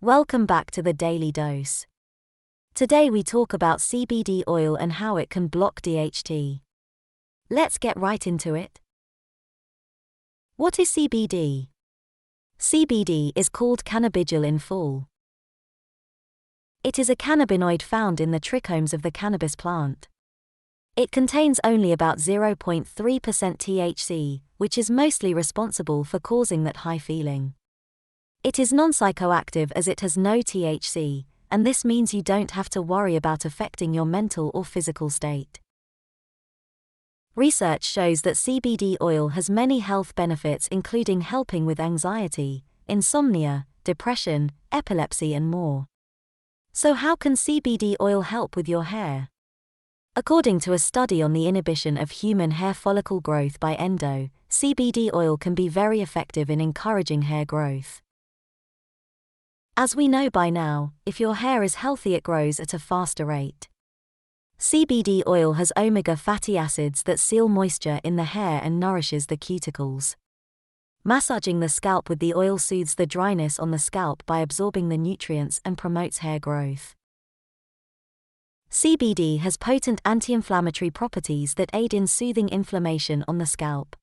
Welcome back to the Daily Dose. Today we talk about CBD oil and how it can block DHT. Let's get right into it. What is CBD? CBD is called cannabidiol in full. It is a cannabinoid found in the trichomes of the cannabis plant. It contains only about 0.3% THC, which is mostly responsible for causing that high feeling. It is non-psychoactive as it has no THC, and this means you don't have to worry about affecting your mental or physical state. Research shows that CBD oil has many health benefits, including helping with anxiety, insomnia, depression, epilepsy and more. So how can CBD oil help with your hair? According to a study on the inhibition of human hair follicle growth by endo, CBD oil can be very effective in encouraging hair growth. As we know by now, if your hair is healthy, it grows at a faster rate. CBD oil has omega fatty acids that seal moisture in the hair and nourishes the cuticles. Massaging the scalp with the oil soothes the dryness on the scalp by absorbing the nutrients and promotes hair growth. CBD has potent anti-inflammatory properties that aid in soothing inflammation on the scalp.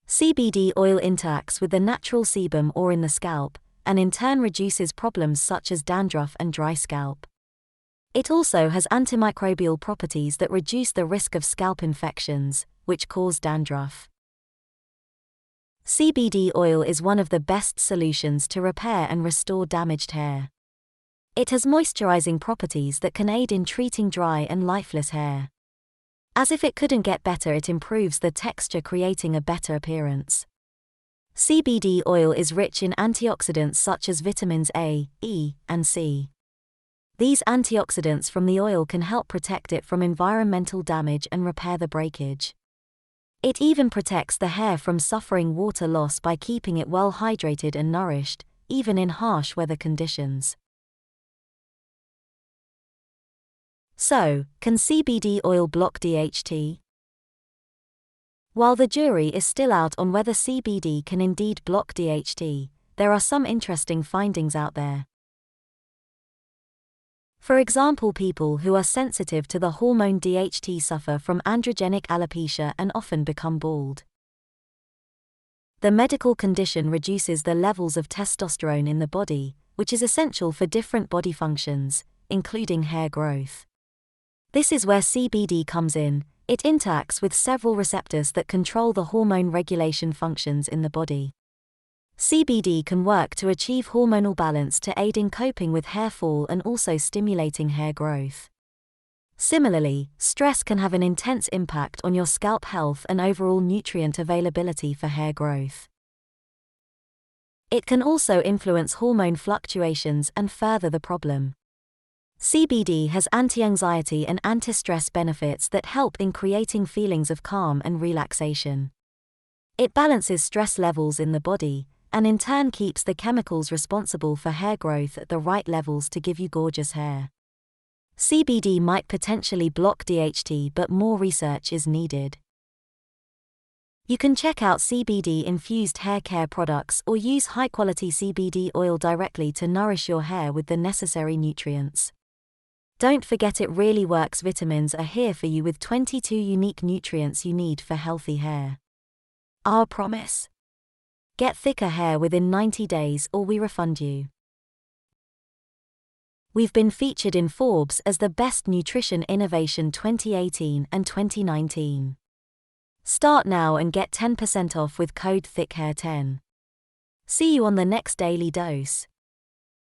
CBD oil interacts with the natural sebum or in the scalp, and in turn reduces problems such as dandruff and dry scalp. It also has antimicrobial properties that reduce the risk of scalp infections, which cause dandruff. CBD oil is one of the best solutions to repair and restore damaged hair. It has moisturizing properties that can aid in treating dry and lifeless hair. As if it couldn't get better, it improves the texture, creating a better appearance. CBD oil is rich in antioxidants such as vitamins A, E, and C. These antioxidants from the oil can help protect it from environmental damage and repair the breakage. It even protects the hair from suffering water loss by keeping it well hydrated and nourished, even in harsh weather conditions. So, can CBD oil block DHT? While the jury is still out on whether CBD can indeed block DHT, there are some interesting findings out there. For example, people who are sensitive to the hormone DHT suffer from androgenic alopecia and often become bald. The medical condition reduces the levels of testosterone in the body, which is essential for different body functions, including hair growth. This is where CBD comes in. It interacts with several receptors that control the hormone regulation functions in the body. CBD can work to achieve hormonal balance to aid in coping with hair fall and also stimulating hair growth. Similarly, stress can have an intense impact on your scalp health and overall nutrient availability for hair growth. It can also influence hormone fluctuations and further the problem. CBD has anti-anxiety and anti-stress benefits that help in creating feelings of calm and relaxation. It balances stress levels in the body, and in turn keeps the chemicals responsible for hair growth at the right levels to give you gorgeous hair. CBD might potentially block DHT, but more research is needed. You can check out CBD-infused hair care products or use high-quality CBD oil directly to nourish your hair with the necessary nutrients. Don't forget, it really works. Vitamins are here for you with 22 unique nutrients you need for healthy hair. Our promise: get thicker hair within 90 days or we refund you. We've been featured in Forbes as the Best Nutrition Innovation 2018 and 2019. Start now and get 10% off with code THICKHAIR10. See you on the next Daily Dose.